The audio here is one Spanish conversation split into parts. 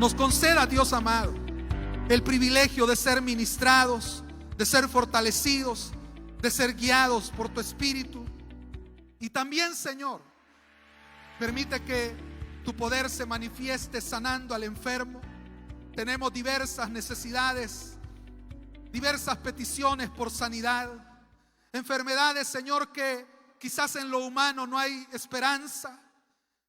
nos conceda, Dios amado, el privilegio de ser ministrados, de ser fortalecidos, de ser guiados por tu Espíritu. Y también, Señor, permite que tu poder se manifieste sanando al enfermo. Tenemos diversas necesidades, diversas peticiones por sanidad, enfermedades, Señor, que quizás en lo humano no hay esperanza,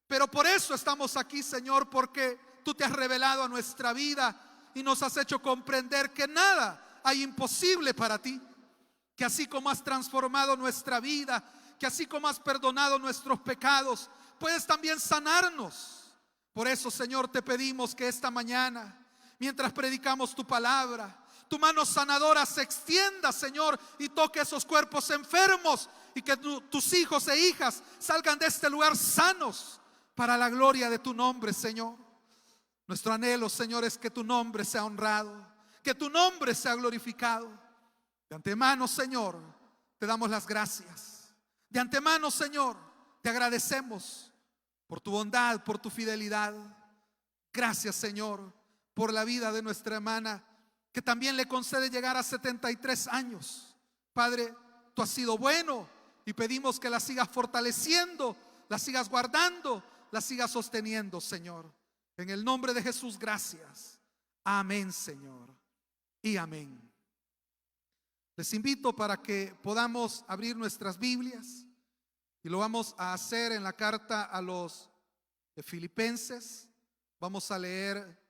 pero por eso estamos aquí, Señor, porque tú te has revelado a nuestra vida y nos has hecho comprender que nada hay imposible para ti, que así como has transformado nuestra vida, que así como has perdonado nuestros pecados, puedes también sanarnos. Por eso, Señor, te pedimos que esta mañana, mientras predicamos tu palabra, tu mano sanadora se extienda, Señor, y toque esos cuerpos enfermos, y que tus hijos e hijas salgan de este lugar sanos para la gloria de tu nombre, Señor. Nuestro anhelo, Señor, es que tu nombre sea honrado, que tu nombre sea glorificado. De antemano, Señor, te damos las gracias. De antemano, Señor, te agradecemos por tu bondad, por tu fidelidad. Gracias, Señor, por la vida de nuestra hermana, que también le concede llegar a 73 años. Padre, tú has sido bueno y pedimos que la sigas fortaleciendo, la sigas guardando, la sigas sosteniendo, Señor. En el nombre de Jesús, gracias. Amén, Señor, y amén. Les invito para que podamos abrir nuestras Biblias, y lo vamos a hacer en la carta a los Filipenses. Vamos a leer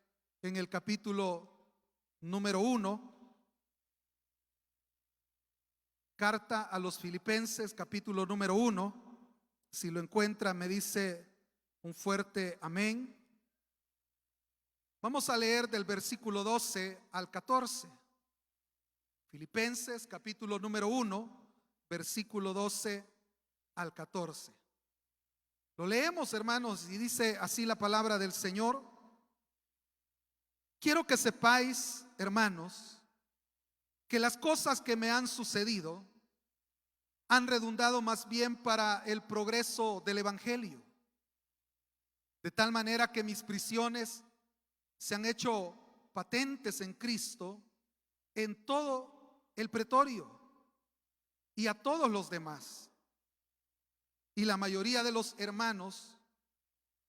en el capítulo número 1. Carta a los Filipenses, capítulo número 1. Si lo encuentra, me dice un fuerte amén. Vamos a leer del versículo 12 al 14. Filipenses, capítulo número 1, versículo 12 al 14. Lo leemos, hermanos, y dice así la palabra del Señor. Quiero que sepáis, hermanos, que las cosas que me han sucedido han redundado más bien para el progreso del Evangelio, de tal manera que mis prisiones se han hecho patentes en Cristo en todo el pretorio y a todos los demás. Y la mayoría de los hermanos,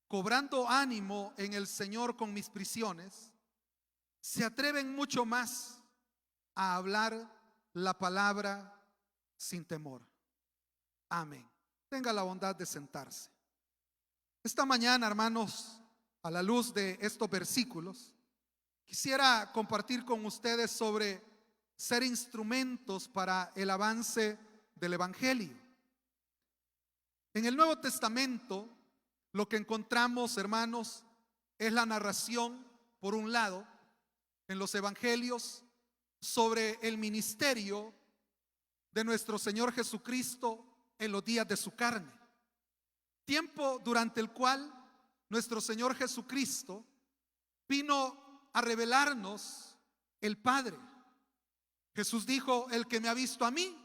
cobrando ánimo en el Señor con mis prisiones, se atreven mucho más a hablar la palabra sin temor. Amén. Tenga la bondad de sentarse. Esta mañana, hermanos, a la luz de estos versículos, quisiera compartir con ustedes sobre ser instrumentos para el avance del Evangelio. En el Nuevo Testamento, lo que encontramos, hermanos, es la narración, por un lado, en los evangelios, sobre el ministerio de nuestro Señor Jesucristo en los días de su carne. Tiempo durante el cual nuestro Señor Jesucristo vino a revelarnos el Padre. Jesús dijo: el que me ha visto a mí,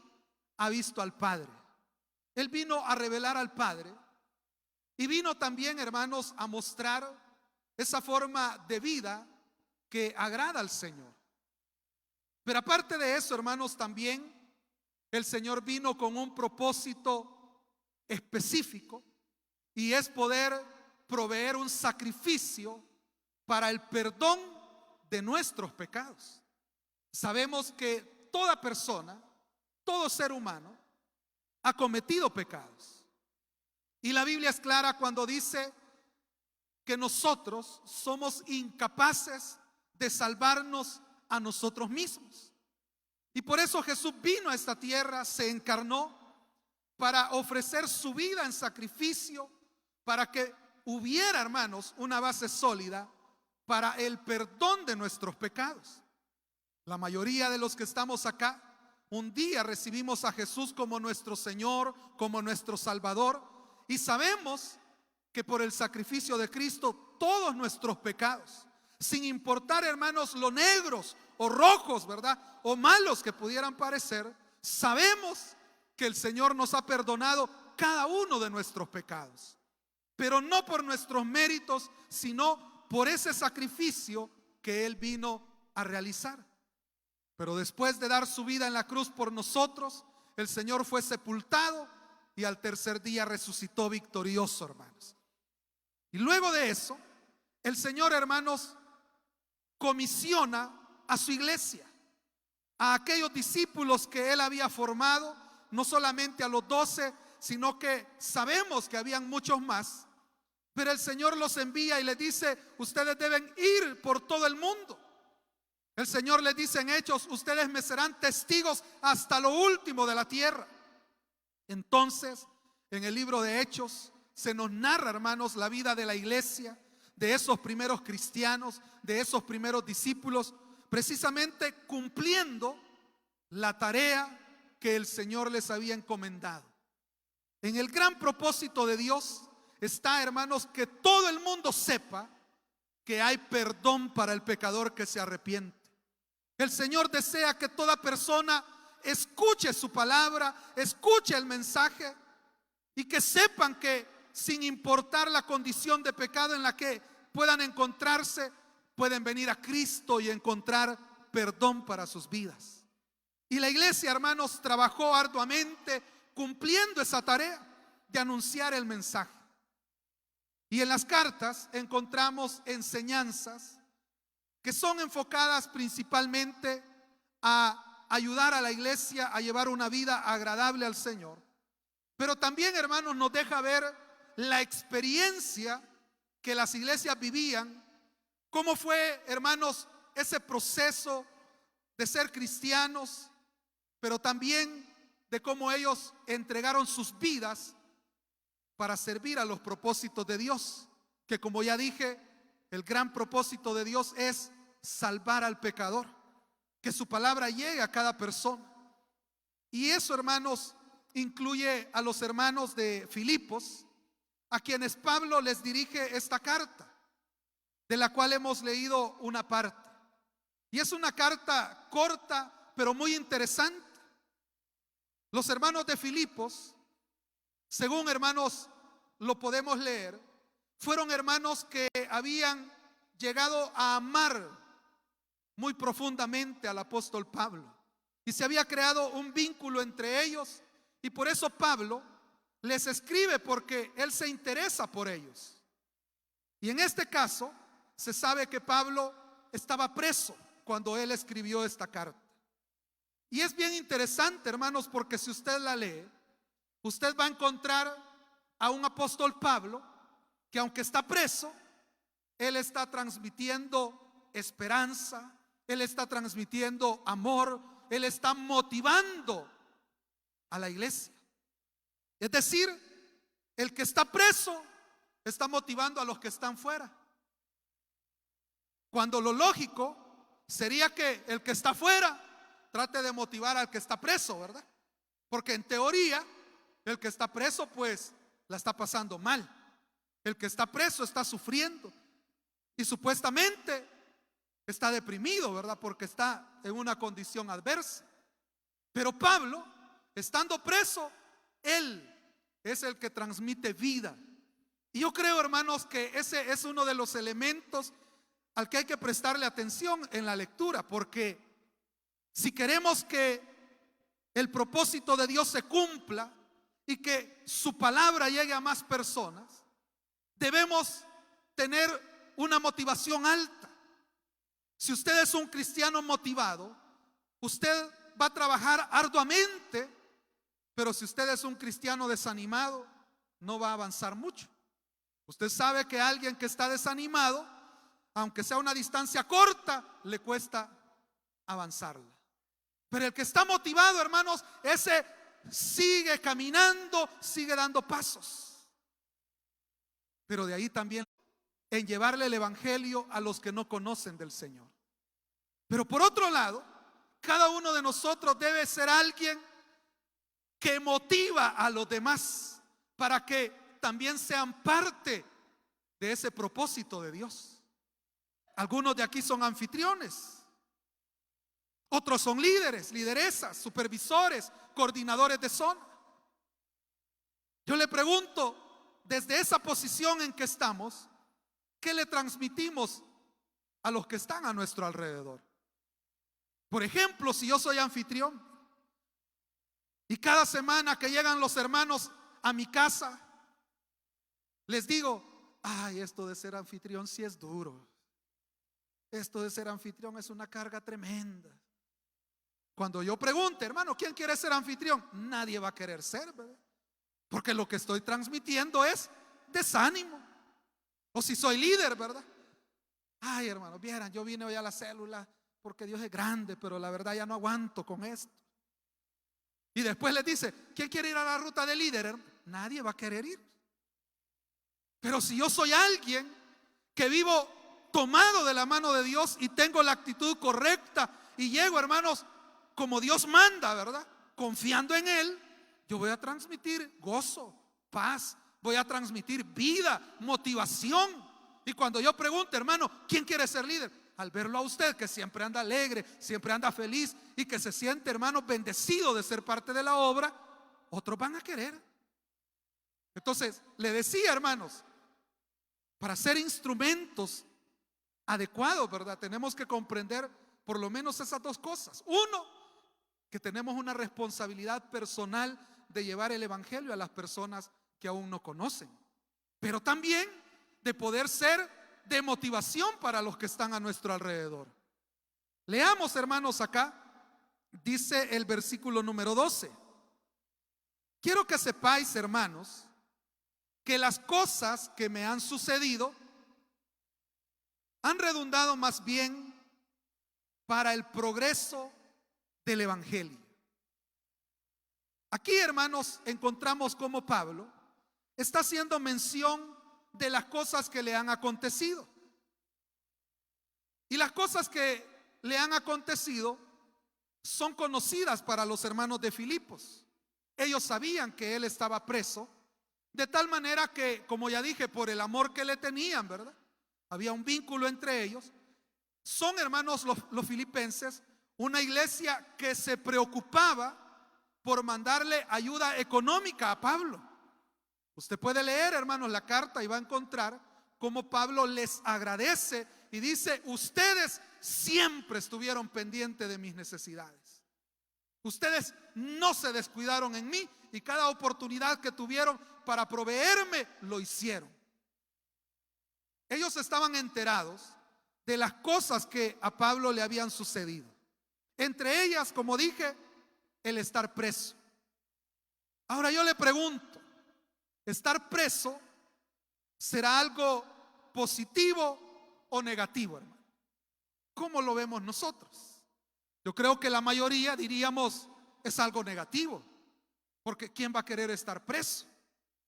ha visto al Padre. Él vino a revelar al Padre y vino también, hermanos, a mostrar esa forma de vida que agrada al Señor. Pero aparte de eso, hermanos, también el Señor vino con un propósito específico, y es poder proveer un sacrificio para el perdón de nuestros pecados. Sabemos que toda persona, todo ser humano, ha cometido pecados. Y la Biblia es clara cuando dice que nosotros somos incapaces de salvarnos a nosotros mismos. Y por eso Jesús vino a esta tierra, se encarnó para ofrecer su vida en sacrificio, para que hubiera, hermanos, una base sólida para el perdón de nuestros pecados. La mayoría de los que estamos acá, un día recibimos a Jesús como nuestro Señor, como nuestro Salvador, y sabemos que por el sacrificio de Cristo todos nuestros pecados, sin importar, hermanos, lo negros o rojos, ¿verdad?, o malos que pudieran parecer, sabemos que el Señor nos ha perdonado cada uno de nuestros pecados, pero no por nuestros méritos, sino por ese sacrificio que Él vino a realizar. Pero después de dar su vida en la cruz por nosotros, el Señor fue sepultado y al tercer día resucitó victorioso, hermanos. Y luego de eso, el Señor, hermanos, comisiona a su iglesia, a aquellos discípulos que Él había formado, no solamente a los 12, sino que sabemos que habían muchos más. Pero el Señor los envía y les dice: ustedes deben ir por todo el mundo. El Señor les dice en Hechos: ustedes me serán testigos hasta lo último de la tierra. Entonces, en el libro de Hechos se nos narra, hermanos, la vida de la iglesia, de esos primeros cristianos, de esos primeros discípulos, precisamente cumpliendo la tarea que el Señor les había encomendado. En el gran propósito de Dios está, hermanos, que todo el mundo sepa que hay perdón para el pecador que se arrepiente. El Señor desea que toda persona escuche su palabra, escuche el mensaje, y que sepan que sin importar la condición de pecado en la que puedan encontrarse, pueden venir a Cristo y encontrar perdón para sus vidas. Y la iglesia, hermanos, trabajó arduamente cumpliendo esa tarea de anunciar el mensaje. Y en las cartas encontramos enseñanzas que son enfocadas principalmente a ayudar a la iglesia a llevar una vida agradable al Señor. Pero también, hermanos, nos deja ver la experiencia que las iglesias vivían, cómo fue, hermanos, ese proceso de ser cristianos, pero también de cómo ellos entregaron sus vidas para servir a los propósitos de Dios, que, como ya dije, el gran propósito de Dios es salvar al pecador, que su palabra llegue a cada persona. Y eso, hermanos, incluye a los hermanos de Filipos, a quienes Pablo les dirige esta carta, de la cual hemos leído una parte. Y es una carta corta, pero muy interesante. Los hermanos de Filipos, según, hermanos, lo podemos leer, fueron hermanos que habían llegado a amar muy profundamente al apóstol Pablo, y se había creado un vínculo entre ellos, y por eso Pablo les escribe, porque él se interesa por ellos. Y en este caso se sabe que Pablo estaba preso cuando él escribió esta carta. Y es bien interesante, hermanos, porque si usted la lee, usted va a encontrar a un apóstol Pablo que, aunque está preso, él está transmitiendo esperanza, él está transmitiendo amor, él está motivando a la iglesia. Es decir, el que está preso está motivando a los que están fuera, cuando lo lógico sería que el que está fuera trate de motivar al que está preso, ¿verdad? Porque en teoría el que está preso pues la está pasando mal, el que está preso está sufriendo y supuestamente está deprimido, ¿verdad? Porque está en una condición adversa. Pero Pablo, estando preso, él es el que transmite vida. Y yo creo, hermanos, que ese es uno de los elementos al que hay que prestarle atención en la lectura, porque si queremos que el propósito de Dios se cumpla y que su palabra llegue a más personas, debemos tener una motivación alta. Si usted es un cristiano motivado, usted va a trabajar arduamente, pero si usted es un cristiano desanimado, no va a avanzar mucho. Usted sabe que alguien que está desanimado, aunque sea una distancia corta, le cuesta avanzarla. Pero el que está motivado, hermanos, ese sigue caminando, sigue dando pasos. Pero de ahí también en llevarle el evangelio a los que no conocen del Señor. Pero por otro lado, cada uno de nosotros debe ser alguien que motiva a los demás para que también sean parte de ese propósito de Dios. Algunos de aquí son anfitriones, otros son líderes, lideresas, supervisores, coordinadores de zona. Yo le pregunto, desde esa posición en que estamos, ¿qué le transmitimos a los que están a nuestro alrededor? Por ejemplo, si yo soy anfitrión y cada semana que llegan los hermanos a mi casa, les digo, ay, esto de ser anfitrión sí es duro. Esto de ser anfitrión es una carga tremenda. Cuando yo pregunte, hermano, ¿quién quiere ser anfitrión? Nadie va a querer ser, ¿verdad? Porque lo que estoy transmitiendo es desánimo. O si soy líder, ¿verdad? Ay, hermano, vieran, yo vine hoy a la célula porque Dios es grande, pero la verdad ya no aguanto con esto. Y después les dice, ¿quién quiere ir a la ruta de líder? Nadie va a querer ir. Pero si yo soy alguien que vivo tomado de la mano de Dios y tengo la actitud correcta y llego, hermanos, como Dios manda, ¿verdad? Confiando en Él, yo voy a transmitir gozo, paz, voy a transmitir vida, motivación. Y cuando yo pregunto, hermano, ¿quién quiere ser líder? Al verlo a usted que siempre anda alegre, siempre anda feliz y que se siente, hermano, bendecido de ser parte de la obra, otros van a querer. Entonces, le decía, hermanos, para ser instrumentos adecuados, ¿verdad? Tenemos que comprender por lo menos esas dos cosas. Uno, que tenemos una responsabilidad personal de llevar el evangelio a las personas que aún no conocen, pero también de poder ser de motivación para los que están a nuestro alrededor. Leamos, hermanos, acá dice el versículo número 12. Quiero que sepáis, hermanos, que las cosas que me han sucedido han redundado más bien para el progreso del evangelio. Aquí, hermanos, encontramos cómo Pablo está haciendo mención de las cosas que le han acontecido. Y las cosas que le han acontecido son conocidas para los hermanos de Filipos. Ellos sabían que él estaba preso, de tal manera que, como ya dije, por el amor que le tenían, ¿verdad? Había un vínculo entre ellos. Son, hermanos, los filipenses, una iglesia que se preocupaba por mandarle ayuda económica a Pablo. Usted puede leer, hermanos, la carta y va a encontrar cómo Pablo les agradece y dice: ustedes siempre estuvieron pendientes de mis necesidades. Ustedes no se descuidaron en mí y cada oportunidad que tuvieron para proveerme lo hicieron. Ellos estaban enterados de las cosas que a Pablo le habían sucedido. Entre ellas, como dije, el estar preso. Ahora yo le pregunto, ¿estar preso será algo positivo o negativo, hermano? ¿Cómo lo vemos nosotros? Yo creo que la mayoría diríamos es algo negativo, porque ¿quién va a querer estar preso?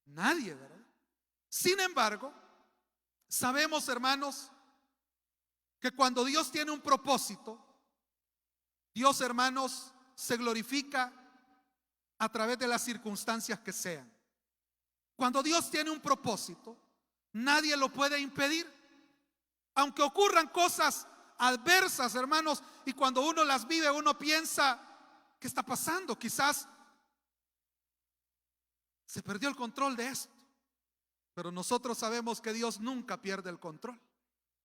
Nadie, ¿verdad? Sin embargo, sabemos, hermanos, que cuando Dios tiene un propósito, Dios, hermanos, se glorifica a través de las circunstancias que sean. Cuando Dios tiene un propósito, nadie lo puede impedir. Aunque ocurran cosas adversas, hermanos, y cuando uno las vive, uno piensa, ¿qué está pasando? Quizás se perdió el control de esto. Pero nosotros sabemos que Dios nunca pierde el control,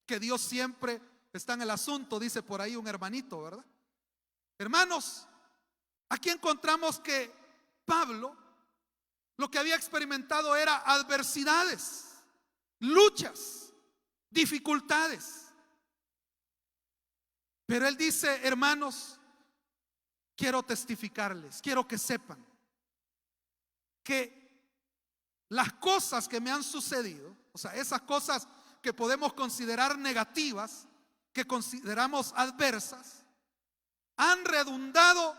que Dios siempre está en el asunto, dice por ahí un hermanito, ¿verdad? Hermanos, aquí encontramos que Pablo lo que había experimentado era adversidades, luchas, dificultades. Pero él dice: hermanos, quiero testificarles, quiero que sepan que las cosas que me han sucedido, o sea, esas cosas que podemos considerar negativas, que consideramos adversas, han redundado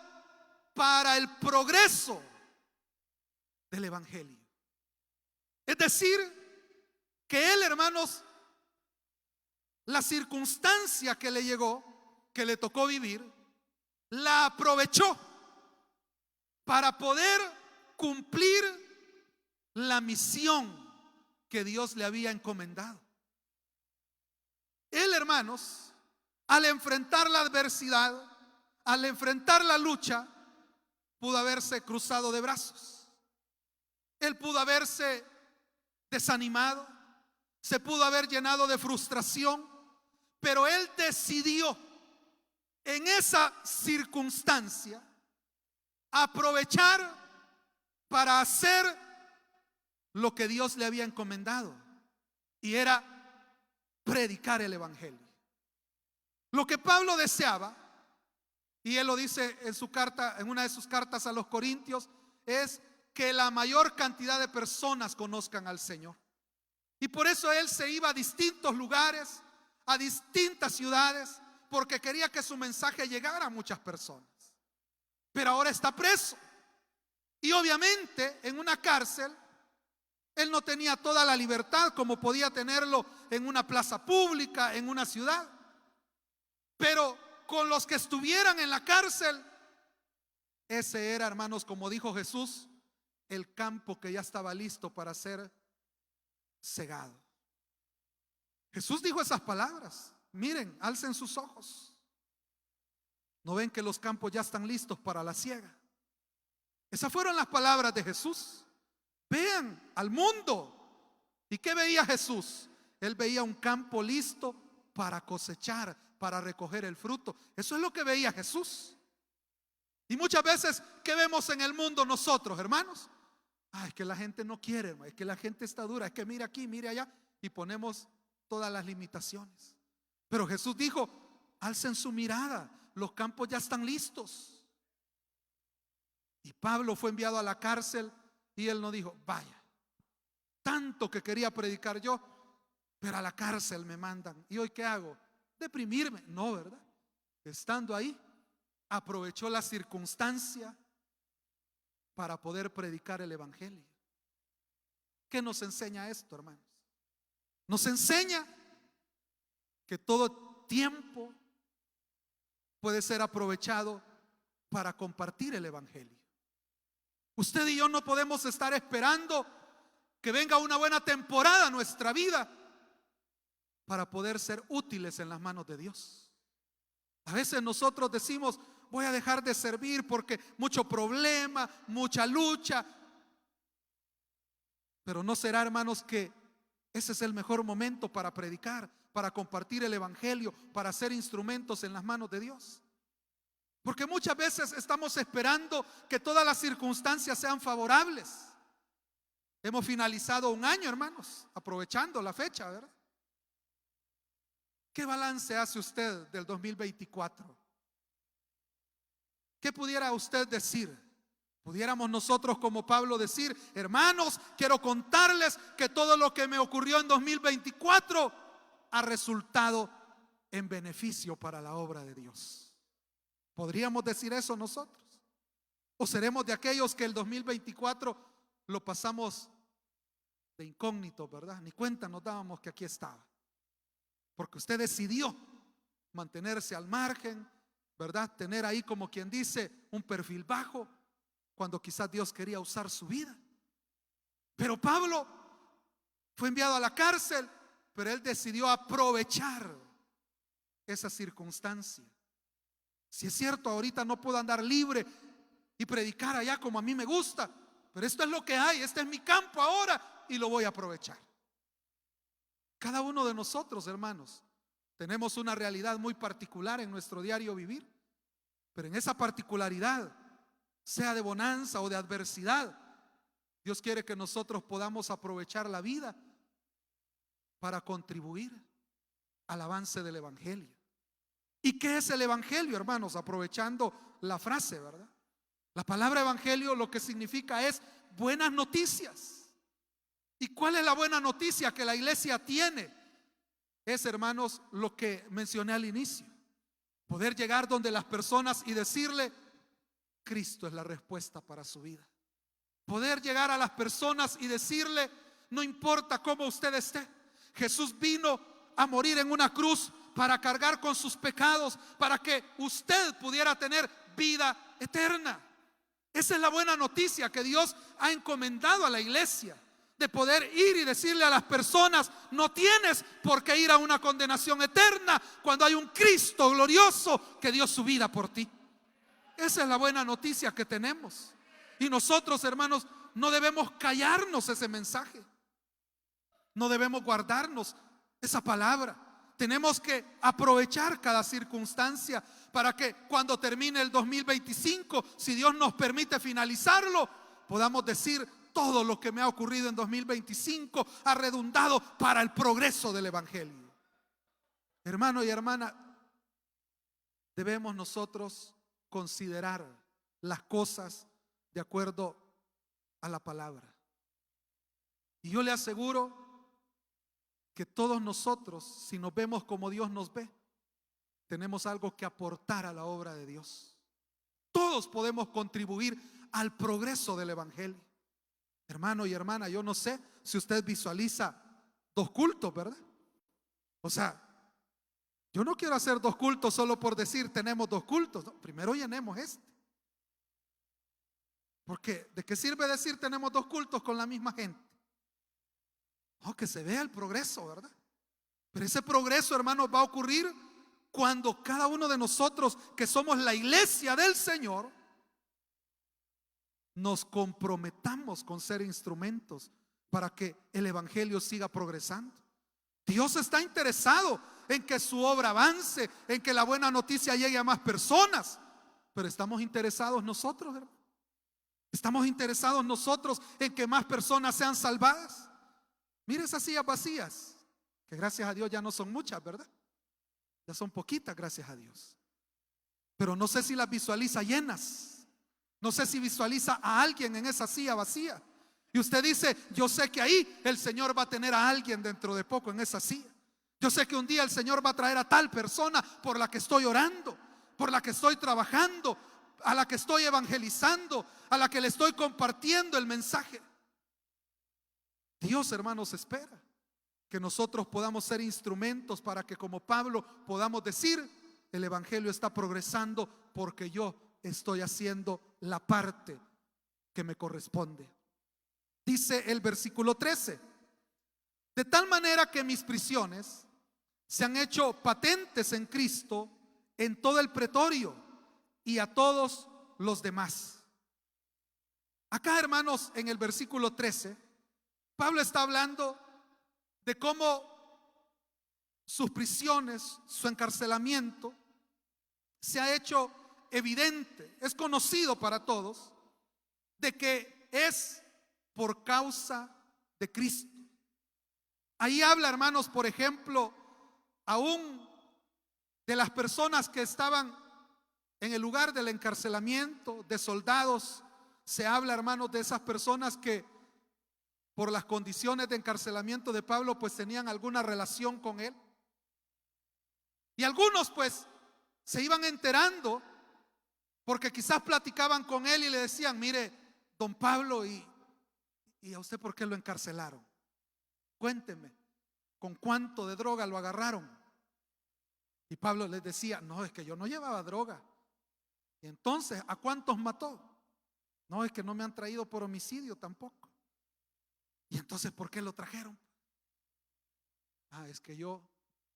para el progreso del evangelio. Es decir, que él, hermanos, la circunstancia que le llegó, que le tocó vivir, la aprovechó para poder cumplir la misión que Dios le había encomendado. Él, hermanos, al enfrentar la adversidad, al enfrentar la lucha, pudo haberse cruzado de brazos. Él pudo haberse desanimado. se pudo haber llenado de frustración, pero él decidió en esa circunstancia aprovechar para hacer lo que Dios le había encomendado, y era predicar el evangelio. Lo que Pablo deseaba, y él lo dice en su carta, en una de sus cartas a los Corintios, es que la mayor cantidad de personas conozcan al Señor. Y por eso él se iba a distintos lugares, a distintas ciudades, porque quería que su mensaje llegara a muchas personas. Pero ahora está preso, y obviamente en una cárcel él no tenía toda la libertad como podía tenerlo en una plaza pública, en una ciudad. Pero con los que estuvieran en la cárcel, ese era, hermanos, como dijo Jesús, el campo que ya estaba listo para ser cegado. Jesús dijo esas palabras: miren, alcen sus ojos, ¿no ven que los campos ya están listos para la siega? Esas fueron las palabras de Jesús. Vean al mundo. ¿Y qué veía Jesús? Él veía un campo listo para cosechar, para recoger el fruto. Eso es lo que veía Jesús. Y muchas veces, ¿qué vemos en el mundo nosotros, hermanos? Es que la gente no quiere, es que la gente está dura, es que mire aquí, mire allá, y ponemos todas las limitaciones. Pero Jesús dijo: alcen su mirada, los campos ya están listos. Y Pablo fue enviado a la cárcel, y él no dijo: vaya, tanto que quería predicar yo, pero a la cárcel me mandan, ¿y hoy qué hago? Deprimirme. No, ¿verdad? Estando ahí, aprovechó la circunstancia para poder predicar el evangelio. ¿Qué nos enseña esto, hermanos? Nos enseña que todo tiempo puede ser aprovechado para compartir el evangelio. Usted y yo no podemos estar esperando que venga una buena temporada a nuestra vida para poder ser útiles en las manos de Dios. A veces nosotros decimos: voy a dejar de servir porque mucho problema, mucha lucha. Pero no será, hermanos, que ese es el mejor momento para predicar, para compartir el evangelio, para ser instrumentos en las manos de Dios. Porque muchas veces estamos esperando que todas las circunstancias sean favorables. Hemos finalizado un año, hermanos, aprovechando la fecha, ¿verdad? ¿Qué balance hace usted del 2024? ¿Qué pudiera usted decir? Pudiéramos nosotros, como Pablo, decir: hermanos, quiero contarles que todo lo que me ocurrió en 2024 ha resultado en beneficio para la obra de Dios. ¿Podríamos decir eso nosotros? ¿O seremos de aquellos que el 2024 lo pasamos de incógnito, verdad? Ni cuenta nos dábamos que aquí estaba, porque usted decidió mantenerse al margen, ¿verdad? Tener ahí, como quien dice, un perfil bajo, cuando quizás Dios quería usar su vida. Pero Pablo fue enviado a la cárcel, pero él decidió aprovechar esa circunstancia. Si es cierto, ahorita no puedo andar libre y predicar allá como a mí me gusta, pero esto es lo que hay, este es mi campo ahora y lo voy a aprovechar. Cada uno de nosotros, hermanos, tenemos una realidad muy particular en nuestro diario vivir, pero en esa particularidad, sea de bonanza o de adversidad, Dios quiere que nosotros podamos aprovechar la vida para contribuir al avance del evangelio. ¿Y qué es el evangelio, hermanos? Aprovechando la frase, ¿verdad? La palabra evangelio lo que significa es buenas noticias. ¿Y cuál es la buena noticia que la iglesia tiene? Es, hermanos, lo que mencioné al inicio: poder llegar donde las personas y decirle: Cristo es la respuesta para su vida. Poder llegar a las personas y decirle: no importa cómo usted esté, Jesús vino a morir en una cruz para cargar con sus pecados, para que usted pudiera tener vida eterna. Esa es la buena noticia que Dios ha encomendado a la iglesia, de poder ir y decirle a las personas: no tienes por qué ir a una condenación eterna cuando hay un Cristo glorioso que dio su vida por ti. Esa es la buena noticia que tenemos. Y nosotros, hermanos, no debemos callarnos ese mensaje. No debemos guardarnos esa palabra. Tenemos que aprovechar cada circunstancia para que cuando termine el 2025, si Dios nos permite finalizarlo, podamos decir: todo lo que me ha ocurrido en 2025 ha redundado para el progreso del evangelio. Hermano y hermana, debemos nosotros considerar las cosas de acuerdo a la palabra. Y yo le aseguro que todos nosotros, si nos vemos como Dios nos ve, tenemos algo que aportar a la obra de Dios. Todos podemos contribuir al progreso del evangelio. Hermano y hermana, yo no sé si usted visualiza 2 cultos, ¿verdad? O sea, yo no quiero hacer 2 cultos solo por decir tenemos 2 cultos. No, primero llenemos este. Porque ¿de qué sirve decir tenemos 2 cultos con la misma gente? No, que se vea el progreso, ¿verdad? Pero ese progreso, hermanos, va a ocurrir cuando cada uno de nosotros, que somos la iglesia del Señor, nos comprometamos con ser instrumentos para que el evangelio siga progresando. Dios está interesado en que su obra avance, en que la buena noticia llegue a más personas. Pero estamos interesados nosotros, ¿verdad? Estamos interesados nosotros en que más personas sean salvadas. Mire esas sillas vacías, que gracias a Dios ya no son muchas, ¿verdad? Ya son poquitas, gracias a Dios. Pero no sé si las visualiza llenas. No sé si visualiza a alguien en esa silla vacía. Y usted dice: yo sé que ahí el Señor va a tener a alguien dentro de poco en esa silla. Yo sé que un día el Señor va a traer a tal persona por la que estoy orando, por la que estoy trabajando, a la que estoy evangelizando, a la que le estoy compartiendo el mensaje. Dios, hermanos, espera que nosotros podamos ser instrumentos para que, como Pablo, podamos decir: el evangelio está progresando porque yo estoy haciendo la parte que me corresponde. Dice el versículo 13: de tal manera que mis prisiones se han hecho patentes en Cristo en todo el pretorio y a todos los demás. Acá, hermanos, en el versículo 13, Pablo está hablando de cómo sus prisiones, su encarcelamiento se ha hecho evidente, es conocido para todos, de que es por causa de Cristo. Ahí habla, hermanos, por ejemplo, aún de las personas que estaban en el lugar del encarcelamiento, de soldados. Se habla, hermanos, de esas personas que por las condiciones de encarcelamiento de Pablo pues tenían alguna relación con él. Y algunos pues se iban enterando porque quizás platicaban con él y le decían: mire, don Pablo, ¿y a usted por qué lo encarcelaron? Cuénteme, ¿con cuánto de droga lo agarraron? Y Pablo les decía: no, es que yo no llevaba droga. Y entonces, ¿a cuántos mató? No, es que no me han traído por homicidio tampoco. Y entonces, ¿por qué lo trajeron? Es que yo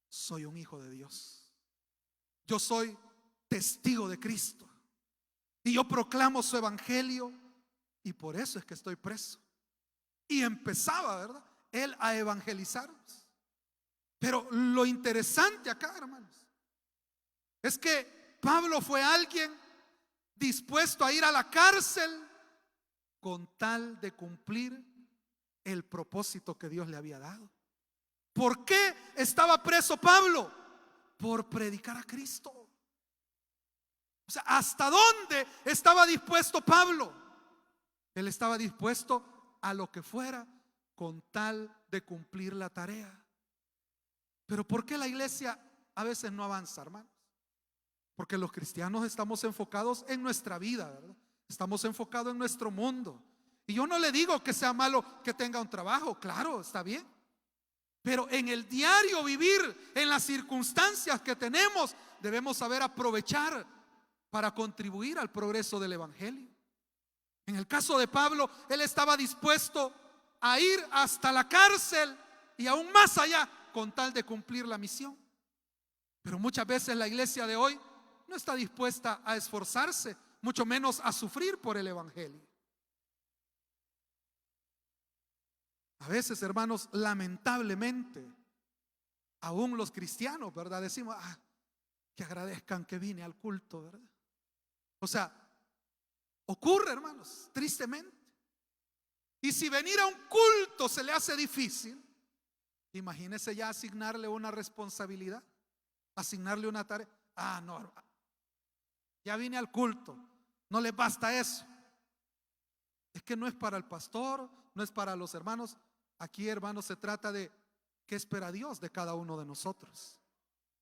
soy un hijo de Dios. Yo soy testigo de Cristo y yo proclamo su evangelio, y por eso es que estoy preso. Y empezaba, ¿verdad?, él a evangelizarnos. Pero lo interesante acá, hermanos, es que Pablo fue alguien dispuesto a ir a la cárcel con tal de cumplir el propósito que Dios le había dado. ¿Por qué estaba preso Pablo? Por predicar a Cristo. O sea, ¿hasta dónde estaba dispuesto Pablo? Él estaba dispuesto a lo que fuera con tal de cumplir la tarea. Pero ¿por qué la iglesia a veces no avanza, hermanos? Porque los cristianos estamos enfocados en nuestra vida, ¿verdad? Estamos enfocados en nuestro mundo. Y yo no le digo que sea malo que tenga un trabajo, claro, está bien. Pero en el diario vivir, en las circunstancias que tenemos, debemos saber aprovechar para contribuir al progreso del evangelio. En el caso de Pablo, él estaba dispuesto a ir hasta la cárcel y aún más allá con tal de cumplir la misión. Pero muchas veces la iglesia de hoy no está dispuesta a esforzarse, mucho menos a sufrir por el evangelio. A veces, hermanos, lamentablemente, aún los cristianos, ¿verdad? Decimos, que agradezcan que vine al culto, ¿verdad? O sea, ocurre, hermanos, tristemente. Y si venir a un culto se le hace difícil, imagínese ya asignarle una responsabilidad, asignarle una tarea. No, ya vine al culto, no les basta eso. Es que no es para el pastor, no es para los hermanos. Aquí, hermanos, se trata de qué espera Dios de cada uno de nosotros.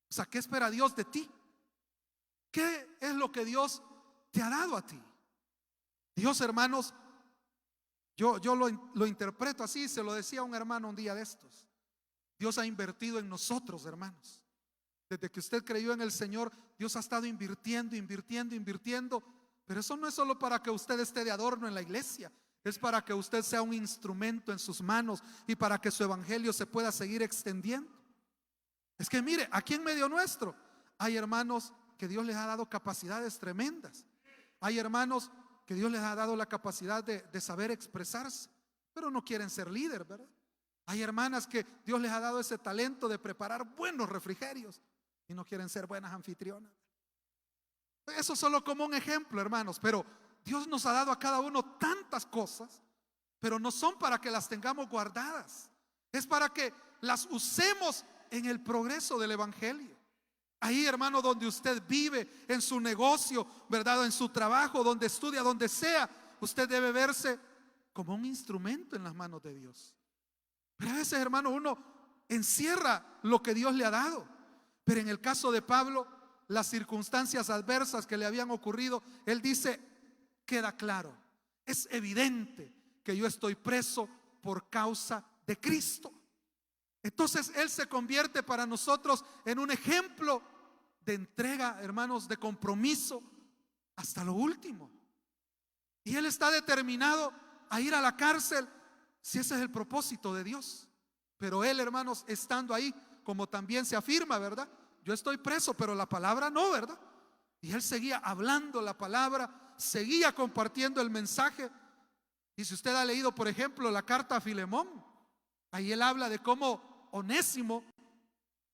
O sea, ¿qué espera Dios de ti? ¿Qué es lo que Dios te ha dado a ti? Dios, hermanos, yo lo interpreto así, se lo decía a un hermano un día de estos. Dios ha invertido en nosotros, hermanos. Desde que usted creyó en el Señor, Dios ha estado invirtiendo. Pero eso no es solo para que usted esté de adorno en la iglesia, es para que usted sea un instrumento en sus manos y para que su evangelio se pueda seguir extendiendo. Es que mire, aquí en medio nuestro hay hermanos que Dios les ha dado capacidades tremendas. Hay hermanos que Dios les ha dado la capacidad de saber expresarse, pero no quieren ser líder, ¿verdad? Hay hermanas que Dios les ha dado ese talento de preparar buenos refrigerios y no quieren ser buenas anfitrionas. Eso solo como un ejemplo, hermanos, pero Dios nos ha dado a cada uno tantas cosas, pero no son para que las tengamos guardadas, es para que las usemos en el progreso del evangelio. Ahí, hermano, donde usted vive, en su negocio, ¿verdad? En su trabajo, donde estudia, donde sea, usted debe verse como un instrumento en las manos de Dios. Pero a veces, hermano, uno encierra lo que Dios le ha dado. Pero en el caso de Pablo, las circunstancias adversas que le habían ocurrido, él dice, queda claro, es evidente que yo estoy preso por causa de Cristo. Entonces él se convierte para nosotros en un ejemplo de entrega, hermanos, de compromiso hasta lo último. Y él está determinado a ir a la cárcel si ese es el propósito de Dios. Pero él, hermanos, estando ahí, como también se afirma, ¿verdad? Yo estoy preso, pero la palabra no, ¿verdad? Y él seguía hablando la palabra, seguía compartiendo el mensaje. Y si usted ha leído, por ejemplo, la carta a Filemón, ahí él habla de cómo Onésimo,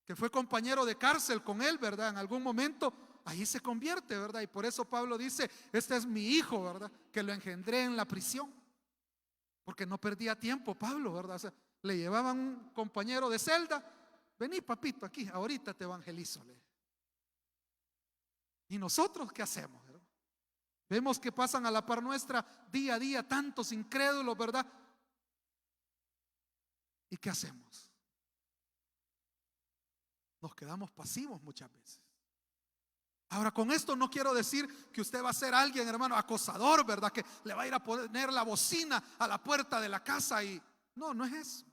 que fue compañero de cárcel con él, ¿verdad? En algún momento, ahí se convierte, ¿verdad? Y por eso Pablo dice, este es mi hijo, ¿verdad? Que lo engendré en la prisión. Porque no perdía tiempo Pablo, ¿verdad? O sea, le llevaban un compañero de celda, vení papito aquí, ahorita te evangelizo. ¿Y nosotros qué hacemos, verdad? Vemos que pasan a la par nuestra día a día tantos incrédulos, ¿verdad? ¿Y qué hacemos? Nos quedamos pasivos muchas veces. Ahora, con esto no quiero decir que usted va a ser alguien, hermano, acosador, ¿verdad? Que le va a ir a poner la bocina a la puerta de la casa y no, no es eso.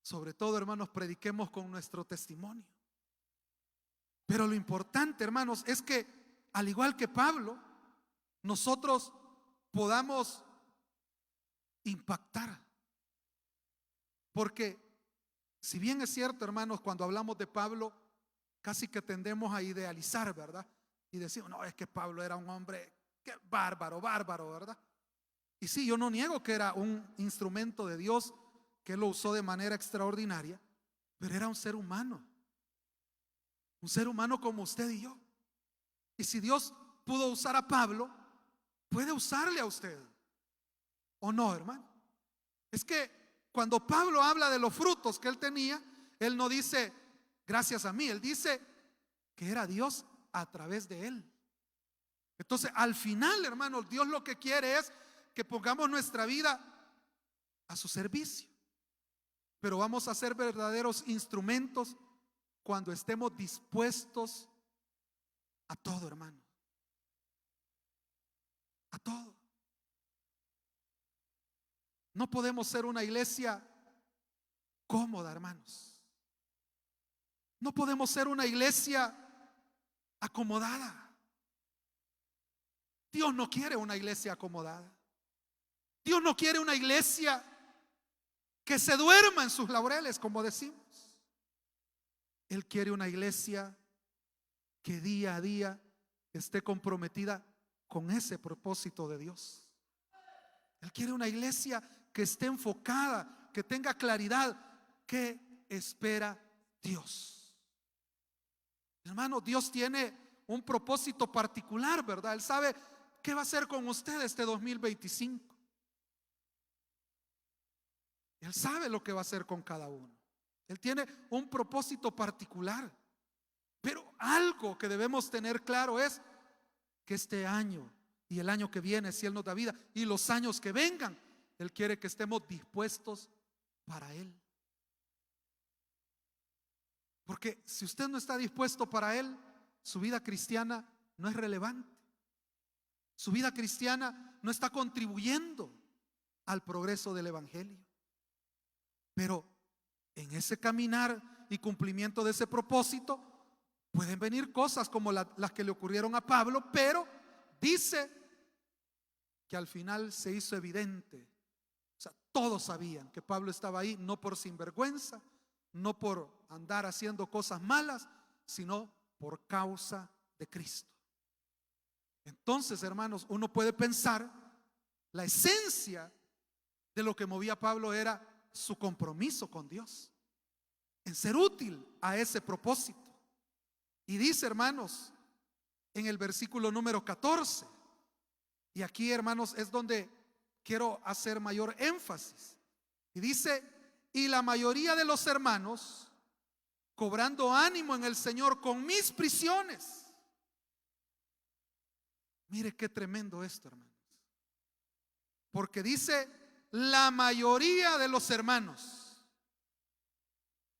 Sobre todo, hermanos, prediquemos con nuestro testimonio. Pero lo importante, hermanos, es que al igual que Pablo, nosotros podamos impactar. Porque si bien es cierto, hermanos, cuando hablamos de Pablo, casi que tendemos a idealizar, ¿verdad? Y decimos, no, es que Pablo era un hombre que bárbaro, ¿verdad? Y sí, yo no niego que era un instrumento de Dios, que lo usó de manera extraordinaria, pero era un ser humano como usted y yo. Y si Dios pudo usar a Pablo, puede usarle a usted, ¿o no, hermano? Es que cuando Pablo habla de los frutos que él tenía, él no dice gracias a mí, él dice que era Dios a través de él. Entonces, al final, hermanos, Dios lo que quiere es que pongamos nuestra vida a su servicio. Pero vamos a ser verdaderos instrumentos cuando estemos dispuestos a todo, hermano. A todo. No podemos ser una iglesia cómoda, hermanos. No podemos ser una iglesia acomodada. Dios no quiere una iglesia acomodada. Dios no quiere una iglesia que se duerma en sus laureles, como decimos. Él quiere una iglesia que día a día esté comprometida con ese propósito de Dios. Él quiere una iglesia que esté enfocada, que tenga claridad. ¿Qué espera Dios? Hermano, Dios tiene un propósito particular, ¿verdad? Él sabe qué va a hacer con usted este 2025. Él sabe lo que va a hacer con cada uno. Él tiene un propósito particular. Pero algo que debemos tener claro es que este año y el año que viene, si Él nos da vida, y los años que vengan, Él quiere que estemos dispuestos para Él. Porque si usted no está dispuesto para Él, su vida cristiana no es relevante. Su vida cristiana no está contribuyendo al progreso del evangelio. Pero en ese caminar y cumplimiento de ese propósito pueden venir cosas como las que le ocurrieron a Pablo, pero dice que al final se hizo evidente. O sea, todos sabían que Pablo estaba ahí no por sinvergüenza, no por andar haciendo cosas malas, sino por causa de Cristo. Entonces, hermanos, uno puede pensar, la esencia de lo que movía a Pablo era su compromiso con Dios, en ser útil a ese propósito. Y dice, hermanos, en el versículo número 14, y aquí, hermanos, es donde quiero hacer mayor énfasis. Y dice: y la mayoría de los hermanos, cobrando ánimo en el Señor con mis prisiones. Mire qué tremendo esto, hermanos. Porque dice: la mayoría de los hermanos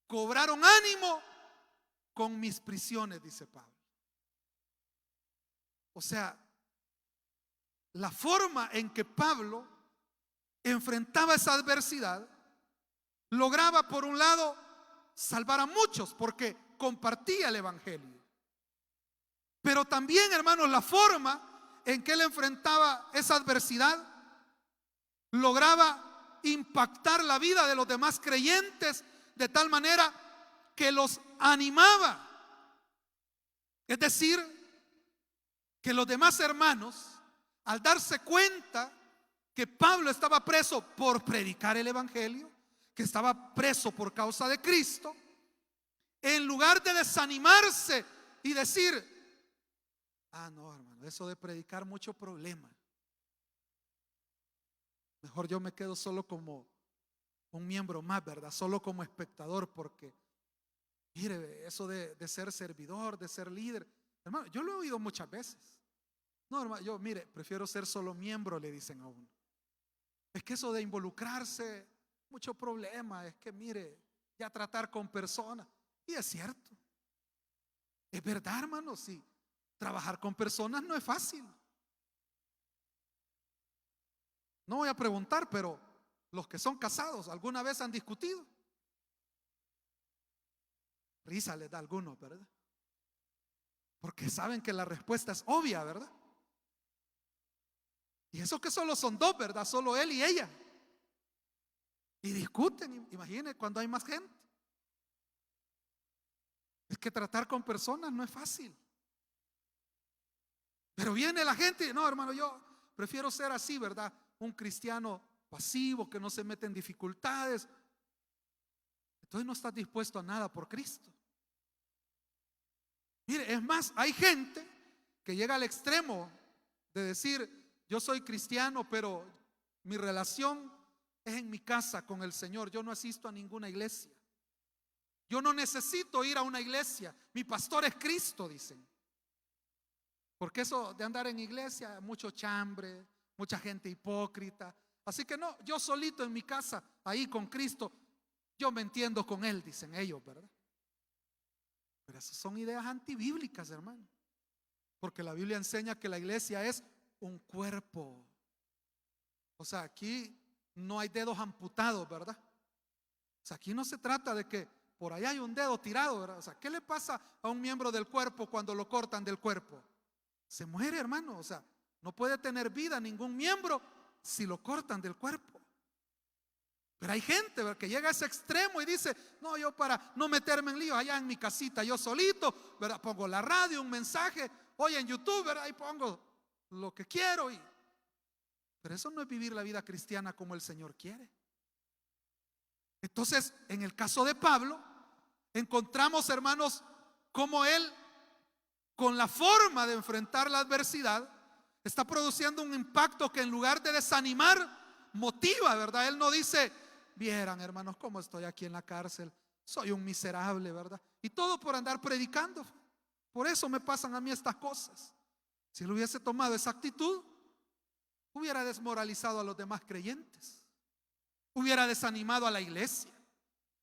cobraron ánimo con mis prisiones, dice Pablo. O sea, la forma en que Pablo enfrentaba esa adversidad lograba, por un lado, salvar a muchos porque compartía el evangelio. Pero también, hermanos, la forma en que él enfrentaba esa adversidad lograba impactar la vida de los demás creyentes de tal manera que los animaba. Es decir, que los demás hermanos, al darse cuenta que Pablo estaba preso por predicar el evangelio, que estaba preso por causa de Cristo, en lugar de desanimarse y decir: ah, no, hermano, eso de predicar mucho problema, mejor yo me quedo solo como un miembro más, ¿verdad? Solo como espectador, porque mire, eso de ser servidor, de ser líder, hermano, yo lo he oído muchas veces. No, hermano, yo, mire, prefiero ser solo miembro, le dicen a uno. Es que eso de involucrarse, mucho problema. Es que mire, ya tratar con personas. Y es cierto, es verdad, hermano, sí, trabajar con personas no es fácil. No voy a preguntar, pero los que son casados, ¿alguna vez han discutido? Risa les da a algunos, ¿verdad? Porque saben que la respuesta es obvia, ¿verdad? Y eso que solo son dos, ¿verdad? Solo él y ella. Y discuten, imagínense cuando hay más gente. Es que tratar con personas no es fácil. Pero viene la gente y no, hermano, yo prefiero ser así, ¿verdad? Un cristiano pasivo que no se mete en dificultades. Entonces no estás dispuesto a nada por Cristo. Mire, es más, hay gente que llega al extremo de decir: yo soy cristiano, pero mi relación es en mi casa con el Señor. Yo no asisto a ninguna iglesia. Yo no necesito ir a una iglesia. Mi pastor es Cristo, dicen. Porque eso de andar en iglesia, mucho chambre, mucha gente hipócrita. Así que no, yo solito en mi casa, ahí con Cristo, yo me entiendo con Él, dicen ellos, ¿verdad? Pero esas son ideas antibíblicas, hermano. Porque la Biblia enseña que la iglesia es un cuerpo. O sea, aquí no hay dedos amputados, ¿verdad? O sea, aquí no se trata de que por allá hay un dedo tirado, ¿verdad? O sea, ¿qué le pasa a un miembro del cuerpo cuando lo cortan del cuerpo? Se muere, hermano. O sea, no puede tener vida ningún miembro si lo cortan del cuerpo. Pero hay gente, ¿verdad?, que llega a ese extremo y dice: no, yo para no meterme en líos, allá en mi casita, yo solito, ¿verdad?, pongo la radio, un mensaje, hoy en YouTube, ¿verdad?, ahí pongo lo que quiero. Pero eso no es vivir la vida cristiana como el Señor quiere. Entonces, en el caso de Pablo, encontramos, hermanos, cómo él, con la forma de enfrentar la adversidad, está produciendo un impacto que en lugar de desanimar, motiva, ¿verdad? Él no dice: vieran, hermanos, cómo estoy aquí en la cárcel, soy un miserable, ¿verdad? Y todo por andar predicando. Por eso me pasan a mí estas cosas. Si él hubiese tomado esa actitud, hubiera desmoralizado a los demás creyentes, hubiera desanimado a la iglesia.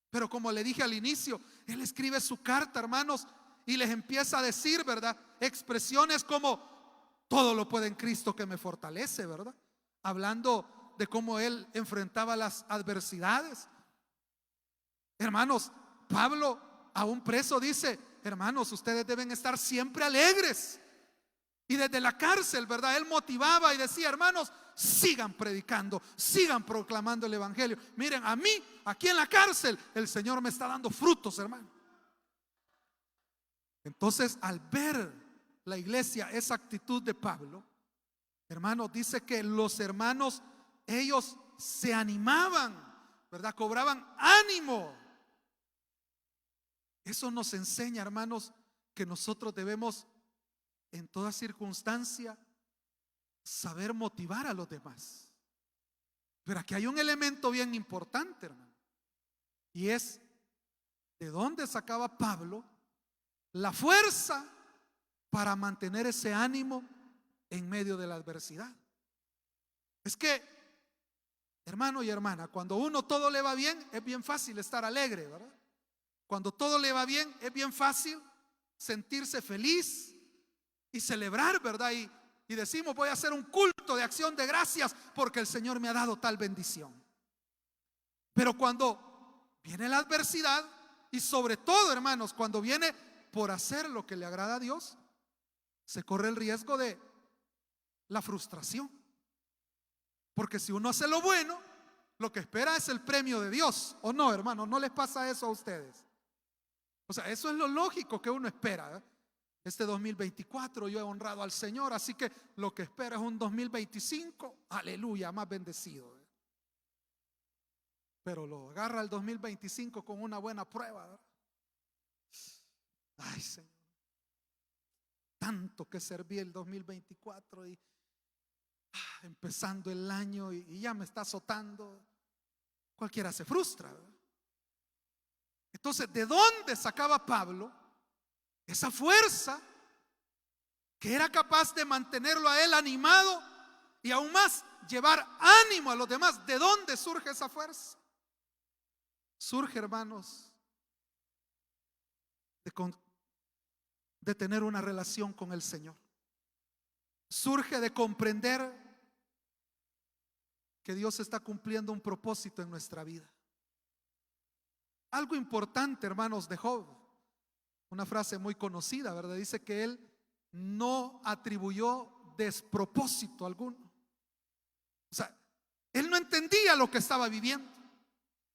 Pero como le dije al inicio, él escribe su carta, hermanos, y les empieza a decir, ¿verdad?, expresiones como: todo lo puedo en Cristo que me fortalece, ¿verdad? Hablando de cómo él enfrentaba las adversidades. Hermanos, Pablo, aún preso, dice: hermanos, ustedes deben estar siempre alegres. Y desde la cárcel, ¿verdad?, él motivaba y decía: hermanos, sigan predicando, sigan proclamando el evangelio. Miren, a mí, aquí en la cárcel, el Señor me está dando frutos, hermano. Entonces, al ver la iglesia esa actitud de Pablo, hermanos, dice que los hermanos, ellos se animaban, ¿verdad?, cobraban ánimo. Eso nos enseña, hermanos, que nosotros debemos en toda circunstancia saber motivar a los demás. Pero aquí hay un elemento bien importante, hermano, y es: ¿de dónde sacaba Pablo la fuerza para mantener ese ánimo en medio de la adversidad? Es que, hermano y hermana, cuando uno todo le va bien, es bien fácil estar alegre, ¿verdad? Cuando todo le va bien, es bien fácil sentirse feliz y celebrar, ¿verdad? Y decimos: voy a hacer un culto de acción de gracias porque el Señor me ha dado tal bendición. Pero cuando viene la adversidad, y sobre todo, hermanos, cuando viene por hacer lo que le agrada a Dios, se corre el riesgo de la frustración. Porque si uno hace lo bueno, lo que espera es el premio de Dios. ¿O no, hermanos? ¿No les pasa eso a ustedes? O sea, eso es lo lógico que uno espera, ¿eh? Este 2024 yo he honrado al Señor, así que lo que espero es un 2025, aleluya, más bendecido. Pero lo agarra el 2025 con una buena prueba, ¿verdad? Ay, Señor, tanto que serví el 2024 y empezando el año y ya me está azotando. Cualquiera se frustra, ¿verdad? Entonces, ¿de dónde sacaba Pablo esa fuerza que era capaz de mantenerlo a él animado y aún más llevar ánimo a los demás? ¿De dónde surge esa fuerza? Surge, hermanos, de tener una relación con el Señor. Surge de comprender que Dios está cumpliendo un propósito en nuestra vida. Algo importante, hermanos, de Job, una frase muy conocida, ¿verdad? Dice que él no atribuyó despropósito alguno. O sea, él no entendía lo que estaba viviendo,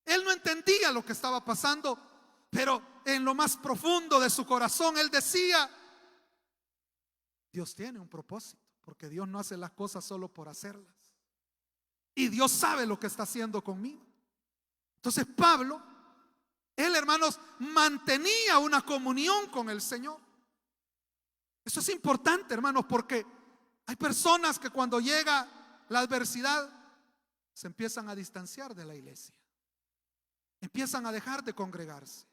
él no entendía lo que estaba pasando, pero en lo más profundo de su corazón él decía: Dios tiene un propósito, porque Dios no hace las cosas solo por hacerlas, y Dios sabe lo que está haciendo conmigo. Entonces Pablo, él, hermanos, mantenía una comunión con el Señor. Eso es importante, hermanos, porque hay personas que cuando llega la adversidad se empiezan a distanciar de la iglesia, empiezan a dejar de congregarse,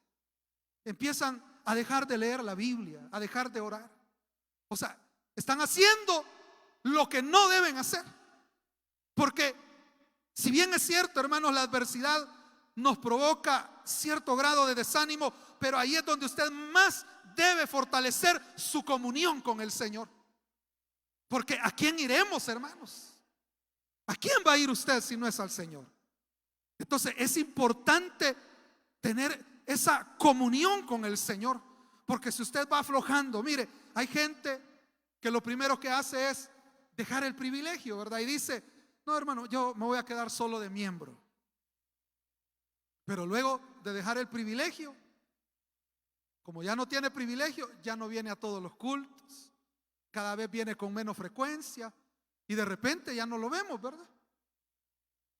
empiezan a dejar de leer la Biblia, a dejar de orar. O sea, están haciendo lo que no deben hacer. Porque si bien es cierto, hermanos, la adversidad nos provoca cierto grado de desánimo, pero ahí es donde usted más debe fortalecer su comunión con el Señor. Porque ¿a quién iremos, hermanos? ¿A quién va a ir usted si no es al Señor? Entonces es importante tener esa comunión con el Señor, porque si usted va aflojando, mire, hay gente que lo primero que hace es dejar el privilegio, ¿verdad? Y dice: no, hermano, yo me voy a quedar solo de miembro. Pero luego de dejar el privilegio, como ya no tiene privilegio, ya no viene a todos los cultos, cada vez viene con menos frecuencia, Y de repente ya no lo vemos, ¿verdad?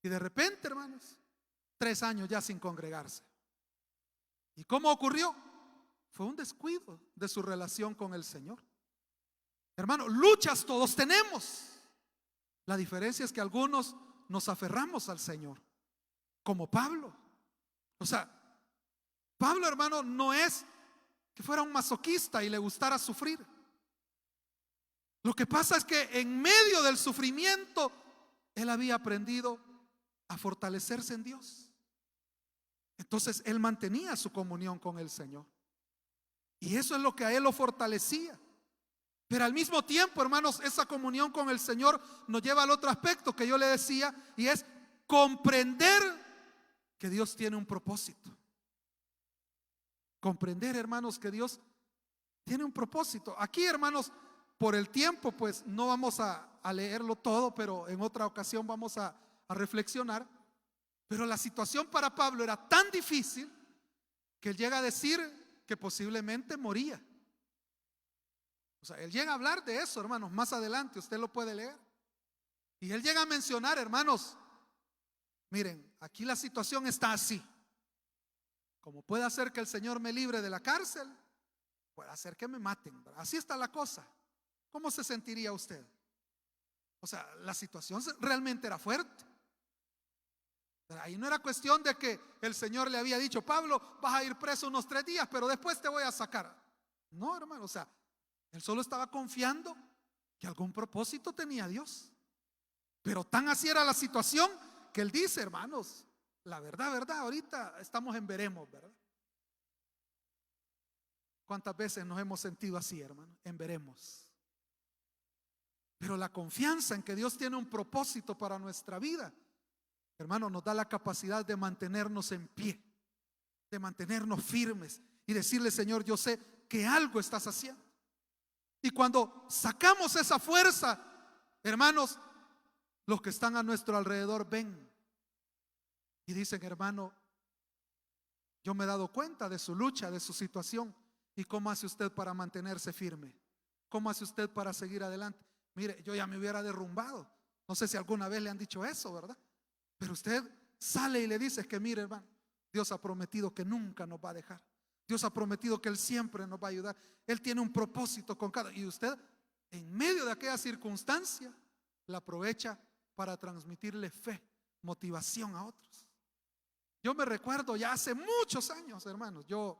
Y de repente, hermanos, 3 años ya sin congregarse. ¿Y cómo ocurrió? Fue un descuido de su relación con el Señor. Hermano, luchas todos tenemos. La diferencia es que algunos nos aferramos al Señor, como Pablo. O sea, Pablo, hermano, no es que fuera un masoquista y le gustara sufrir. Lo que pasa es que en medio del sufrimiento él había aprendido a fortalecerse en Dios. Entonces él mantenía su comunión con el Señor, y eso es lo que a él lo fortalecía. Pero al mismo tiempo, hermanos, esa comunión con el Señor nos lleva al otro aspecto que yo le decía, y es comprender que Dios tiene un propósito. Comprender, hermanos, que Dios tiene un propósito. Aquí, hermanos, por el tiempo, pues no vamos a leerlo todo, pero en otra ocasión vamos a reflexionar. Pero la situación para Pablo era tan difícil que él llega a decir que posiblemente moría. O sea, él llega a hablar de eso, hermanos, más adelante, usted lo puede leer. Y él llega a mencionar, hermanos, miren, aquí la situación está así. Como puede hacer que el Señor me libre de la cárcel, puede hacer que me maten. Así está la cosa. ¿Cómo se sentiría usted? O sea, la situación realmente era fuerte. Ahí no era cuestión de que el Señor le había dicho: Pablo, vas a ir preso unos 3 días, pero después te voy a sacar. No, hermano, o sea, él solo estaba confiando que algún propósito tenía Dios. Pero tan así era la situación que él dice: hermanos, la verdad, ahorita estamos en veremos, ¿verdad? ¿Cuántas veces nos hemos sentido así, hermano? En veremos. Pero la confianza en que Dios tiene un propósito para nuestra vida, hermano, nos da la capacidad de mantenernos en pie, de mantenernos firmes y decirle: Señor, yo sé que algo estás haciendo. Y cuando sacamos esa fuerza, hermanos, los que están a nuestro alrededor ven y dicen: hermano, yo me he dado cuenta de su lucha, de su situación. ¿Y cómo hace usted para mantenerse firme? ¿Cómo hace usted para seguir adelante? Mire, yo ya me hubiera derrumbado. No sé si alguna vez le han dicho eso, ¿verdad? Pero usted sale y le dice que: mire, hermano, Dios ha prometido que nunca nos va a dejar. Dios ha prometido que Él siempre nos va a ayudar. Él tiene un propósito con cada. Y usted, en medio de aquella circunstancia, la aprovecha para transmitirle fe, motivación a otros. Yo me recuerdo ya hace muchos años, hermanos, yo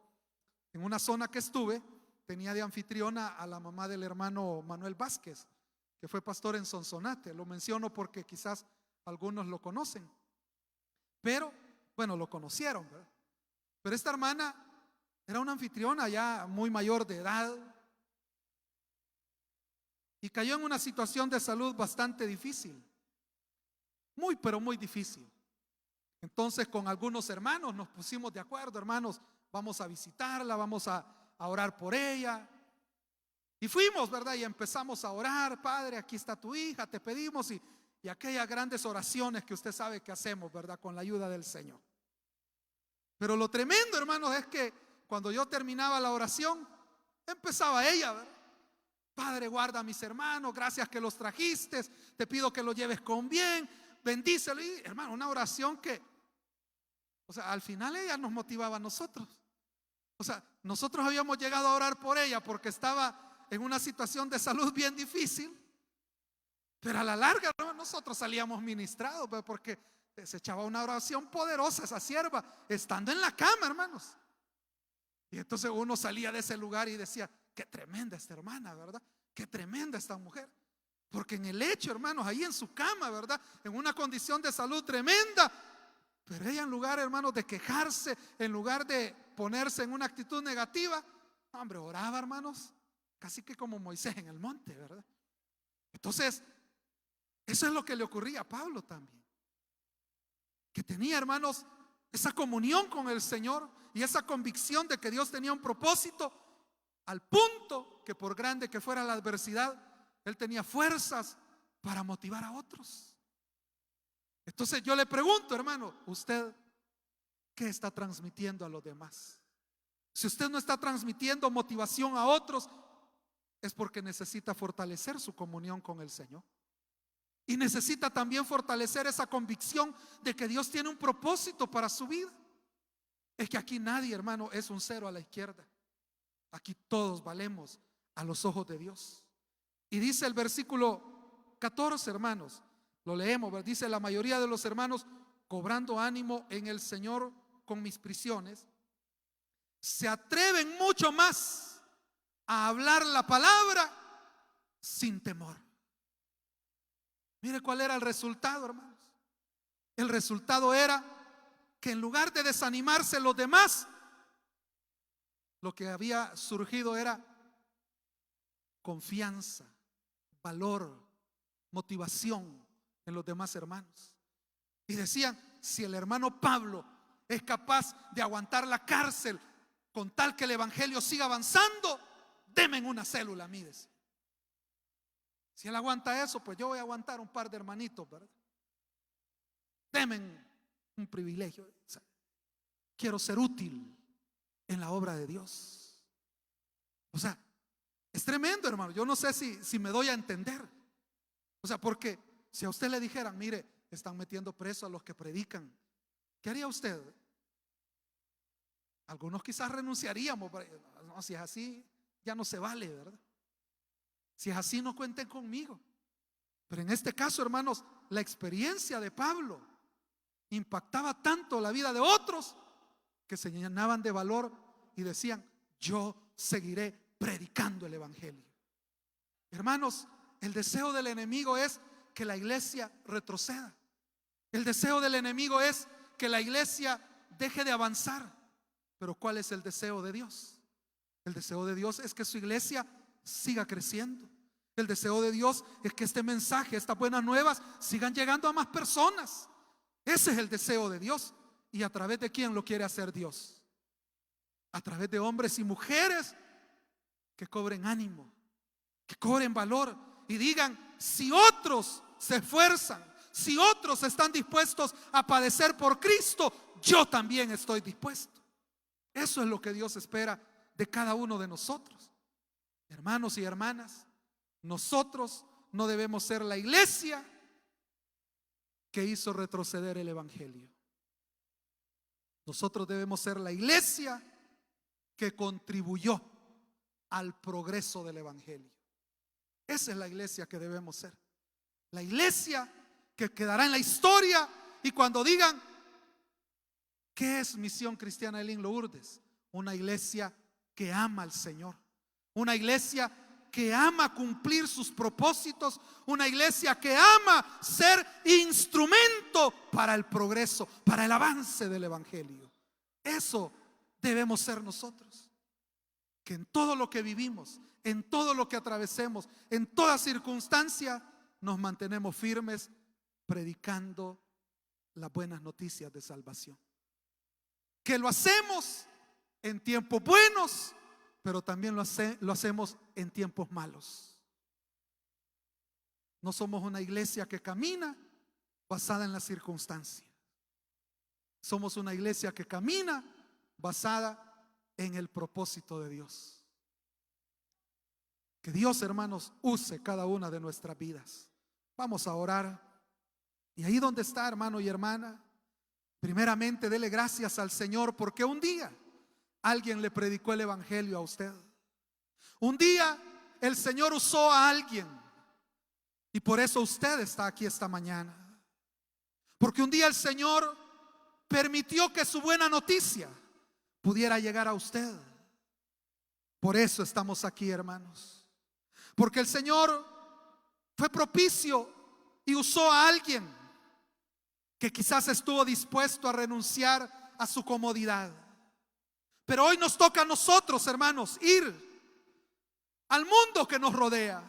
en una zona que estuve, tenía de anfitriona a la mamá del hermano Manuel Vázquez, que fue pastor en Sonsonate. Lo menciono porque quizás algunos lo conocen, pero bueno, lo conocieron, ¿verdad? Pero esta hermana era una anfitriona ya muy mayor de edad y cayó en una situación de salud bastante difícil, muy pero muy difícil. Entonces, con algunos hermanos nos pusimos de acuerdo: hermanos, vamos a visitarla, vamos a orar por ella. Y fuimos, ¿verdad? Y empezamos a orar: Padre, aquí está tu hija, te pedimos. Y aquellas grandes oraciones que usted sabe que hacemos, ¿verdad? Con la ayuda del Señor. Pero lo tremendo, hermanos, es que cuando yo terminaba la oración, empezaba ella, ¿verdad? Padre, guarda a mis hermanos, gracias que los trajiste, te pido que los lleves con bien, bendícelo. Y, hermano, una oración que, o sea, al final ella nos motivaba a nosotros. O sea, nosotros habíamos llegado a orar por ella porque estaba en una situación de salud bien difícil, pero a la larga, hermano, nosotros salíamos ministrados, porque se echaba una oración poderosa esa sierva estando en la cama, hermanos. Y entonces uno salía de ese lugar y decía: qué tremenda esta hermana, ¿verdad? Qué tremenda esta mujer. Porque en el lecho, hermanos, ahí en su cama, ¿verdad? En una condición de salud tremenda, pero ella, en lugar, hermanos, de quejarse, en lugar de ponerse en una actitud negativa, hombre, oraba, hermanos, casi que como Moisés en el monte, ¿verdad? Entonces, eso es lo que le ocurría a Pablo también, que tenía, hermanos, esa comunión con el Señor y esa convicción de que Dios tenía un propósito, al punto que, por grande que fuera la adversidad, él tenía fuerzas para motivar a otros. Entonces yo le pregunto, hermano, ¿usted qué está transmitiendo a los demás? Si usted no está transmitiendo motivación a otros, es porque necesita fortalecer su comunión con el Señor. Y necesita también fortalecer esa convicción de que Dios tiene un propósito para su vida. Es que aquí nadie, hermano, es un cero a la izquierda. Aquí todos valemos a los ojos de Dios. Y dice el versículo 14, hermanos, lo leemos, dice: la mayoría de los hermanos, cobrando ánimo en el Señor con mis prisiones, se atreven mucho más a hablar la palabra sin temor. Mire cuál era el resultado, hermanos. El resultado era que en lugar de desanimarse los demás, lo que había surgido era confianza, valor, motivación en los demás hermanos. Y decían: si el hermano Pablo es capaz de aguantar la cárcel con tal que el evangelio siga avanzando, denme una célula, mires. Si él aguanta eso, pues yo voy a aguantar un par de hermanitos, ¿verdad? Denme un privilegio. O sea, quiero ser útil en la obra de Dios. O sea, es tremendo, hermano. Yo no sé si me doy a entender. O sea, porque si a usted le dijeran: mire, están metiendo preso a los que predican, ¿qué haría usted? Algunos quizás renunciaríamos. No, si es así, ya no se vale, ¿verdad? Si es así, no cuenten conmigo. Pero en este caso, hermanos, la experiencia de Pablo impactaba tanto la vida de otros que se llenaban de valor y decían: yo seguiré predicando el evangelio. Hermanos, el deseo del enemigo es que la iglesia retroceda. El deseo del enemigo es que la iglesia deje de avanzar. Pero ¿cuál es el deseo de Dios? El deseo de Dios es que su iglesia siga creciendo. El deseo de Dios es que este mensaje, estas buenas nuevas, sigan llegando a más personas. Ese es el deseo de Dios. ¿Y a través de quién lo quiere hacer Dios? A través de hombres y mujeres que cobren ánimo, que cobren valor y digan: si otros se esfuerzan, si otros están dispuestos a padecer por Cristo, yo también estoy dispuesto. Eso es lo que Dios espera de cada uno de nosotros. Hermanos y hermanas, nosotros no debemos ser la iglesia que hizo retroceder el evangelio. Nosotros debemos ser la iglesia que contribuyó al progreso del evangelio. Esa es la iglesia que debemos ser. La iglesia que quedará en la historia, y cuando digan: ¿qué es Misión Cristiana Elín Lourdes? Una iglesia que ama al Señor, una iglesia que ama cumplir sus propósitos, una iglesia que ama ser instrumento para el progreso, para el avance del evangelio. Eso debemos ser nosotros. Que en todo lo que vivimos, en todo lo que atravesemos, en toda circunstancia, nos mantenemos firmes predicando las buenas noticias de salvación. Que lo hacemos en tiempos buenos, pero también lo hacemos en tiempos malos. No somos una iglesia que camina basada en las circunstancias. Somos una iglesia que camina basada en el propósito de Dios. Que Dios, hermanos, use cada una de nuestras vidas. Vamos a orar. Y ahí donde está, hermano y hermana, primeramente dele gracias al Señor porque un día alguien le predicó el evangelio a usted. Un día el Señor usó a alguien y por eso usted está aquí esta mañana. Porque un día el Señor permitió que su buena noticia pudiera llegar a usted. Por eso estamos aquí, hermanos. Porque el Señor fue propicio y usó a alguien que quizás estuvo dispuesto a renunciar a su comodidad. Pero hoy nos toca a nosotros, hermanos, ir al mundo que nos rodea.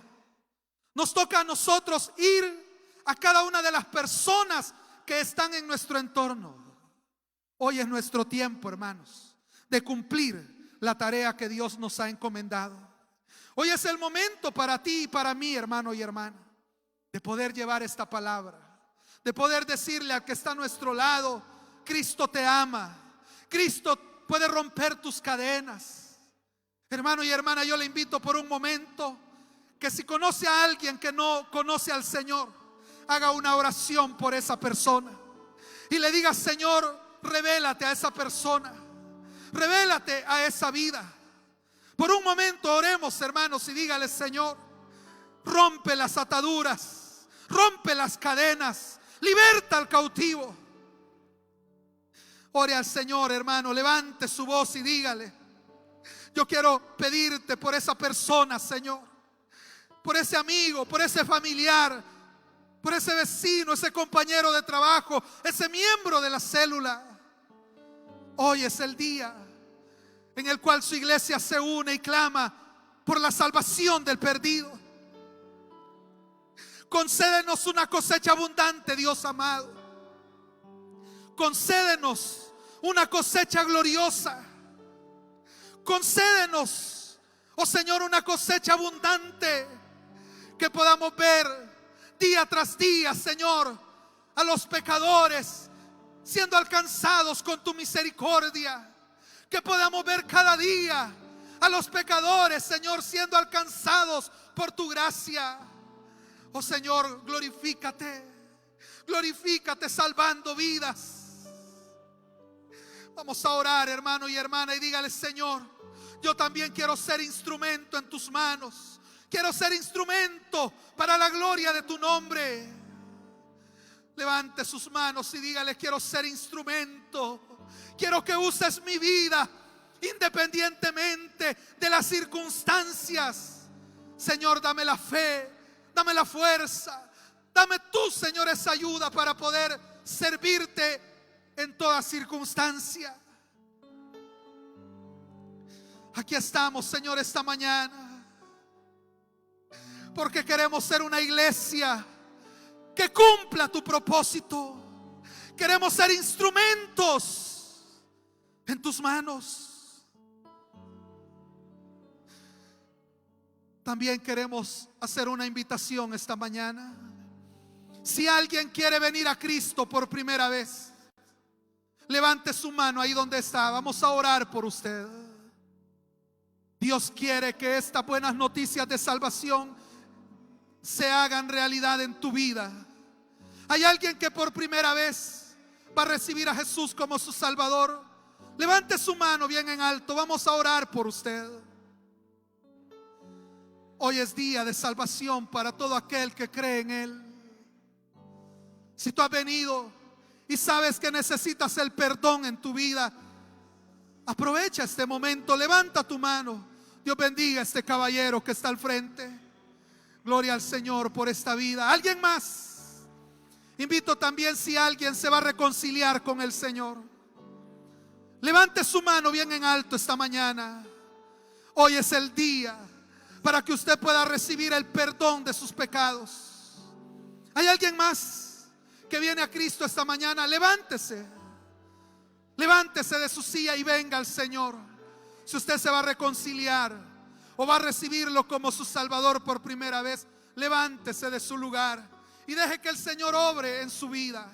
Nos toca a nosotros ir a cada una de las personas que están en nuestro entorno. Hoy es nuestro tiempo, hermanos, de cumplir la tarea que Dios nos ha encomendado. Hoy es el momento para ti y para mí, hermano y hermana, de poder llevar esta palabra, de poder decirle al que está a nuestro lado: Cristo te ama, Cristo puede romper tus cadenas. Hermano y hermana, yo le invito por un momento que si conoce a alguien que no conoce al Señor, haga una oración por esa persona y le diga: Señor, revélate a esa persona, revélate a esa vida. Por un momento oremos, hermanos, y dígale: Señor, rompe las ataduras, rompe las cadenas, liberta al cautivo. Ore al Señor, hermano, levante su voz y dígale: yo quiero pedirte por esa persona, Señor, por ese amigo, por ese familiar, por ese vecino, ese compañero de trabajo, ese miembro de la célula. Hoy es el día en el cual su iglesia se une y clama por la salvación del perdido. Concédenos una cosecha abundante, Dios amado. Concédenos una cosecha gloriosa. Concédenos, oh Señor, una cosecha abundante, que podamos ver día tras día, Señor, a los pecadores siendo alcanzados con tu misericordia. Que podamos ver cada día a los pecadores, Señor, siendo alcanzados por tu gracia. Oh Señor, glorifícate, glorifícate salvando vidas. Vamos a orar, hermano y hermana, y dígale: Señor, yo también quiero ser instrumento en tus manos. Quiero ser instrumento para la gloria de tu nombre. Levante sus manos y dígale: quiero ser instrumento. Quiero que uses mi vida independientemente de las circunstancias. Señor, dame la fe, dame la fuerza. Dame tú, Señor, esa ayuda para poder servirte en toda circunstancia. Aquí estamos, Señor, esta mañana, porque queremos ser una iglesia que cumpla tu propósito. Queremos ser instrumentos en tus manos. También queremos hacer una invitación esta mañana. Si alguien quiere venir a Cristo por primera vez, levante su mano ahí donde está. Vamos a orar por usted. Dios quiere que estas buenas noticias de salvación se hagan realidad en tu vida. Hay alguien que por primera vez va a recibir a Jesús como su Salvador. Levante su mano bien en alto. Vamos a orar por usted. Hoy es día de salvación para todo aquel que cree en Él. Si tú has venido y sabes que necesitas el perdón en tu vida, aprovecha este momento, levanta tu mano. Dios bendiga a este caballero que está al frente. Gloria al Señor por esta vida. ¿Alguien más? Invito también, si alguien se va a reconciliar con el Señor, levante su mano bien en alto esta mañana. Hoy es el día para que usted pueda recibir el perdón de sus pecados. ¿Hay alguien más que viene a Cristo esta mañana? Levántese. Levántese de su silla y venga al Señor. Si usted se va a reconciliar o va a recibirlo como su Salvador por primera vez, levántese de su lugar y deje que el Señor obre en su vida.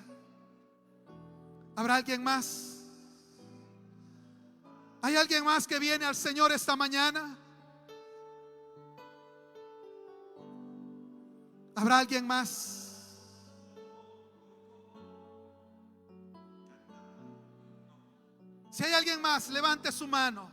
¿Habrá alguien más? ¿Hay alguien más que viene al Señor esta mañana? ¿Habrá alguien más? Si hay alguien más, levante su mano.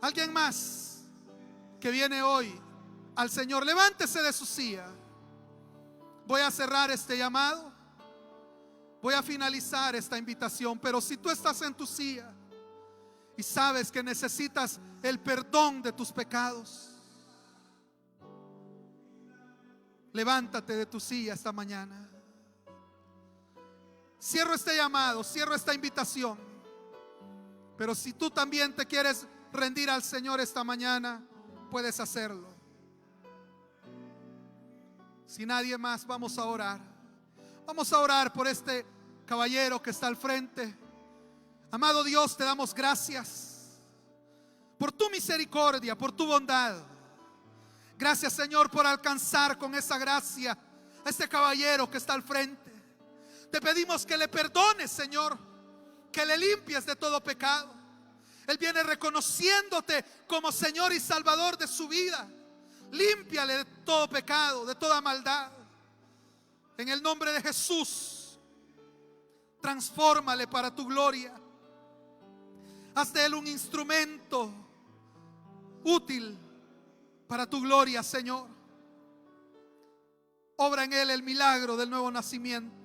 Alguien más que viene hoy al Señor, levántese de su silla. Voy a cerrar este llamado. Voy a finalizar esta invitación. Pero si tú estás en tu silla y sabes que necesitas el perdón de tus pecados, levántate de tu silla esta mañana. Cierro este llamado, cierro esta invitación. Pero si tú también te quieres rendir al Señor esta mañana, puedes hacerlo. Si nadie más, vamos a orar. Vamos a orar por este caballero que está al frente. Amado Dios, te damos gracias por tu misericordia, por tu bondad. Gracias, Señor, por alcanzar con esa gracia a este caballero que está al frente. Te pedimos que le perdones, Señor, que le limpies de todo pecado. Él viene reconociéndote como Señor y Salvador de su vida. Límpiale de todo pecado, de toda maldad. En el nombre de Jesús, transfórmale para tu gloria. Haz de él un instrumento útil para tu gloria, Señor. Obra en él el milagro del nuevo nacimiento.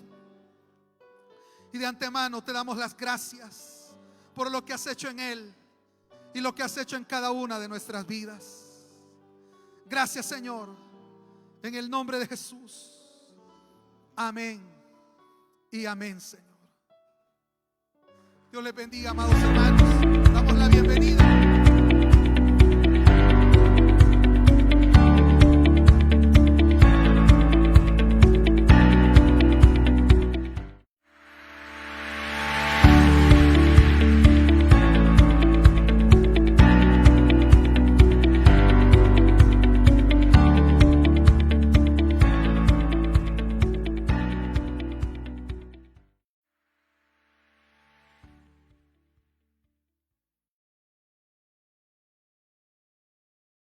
Y de antemano te damos las gracias por lo que has hecho en él y lo que has hecho en cada una de nuestras vidas. Gracias, Señor, en el nombre de Jesús. Amén y amén, Señor. Dios les bendiga, amados hermanos.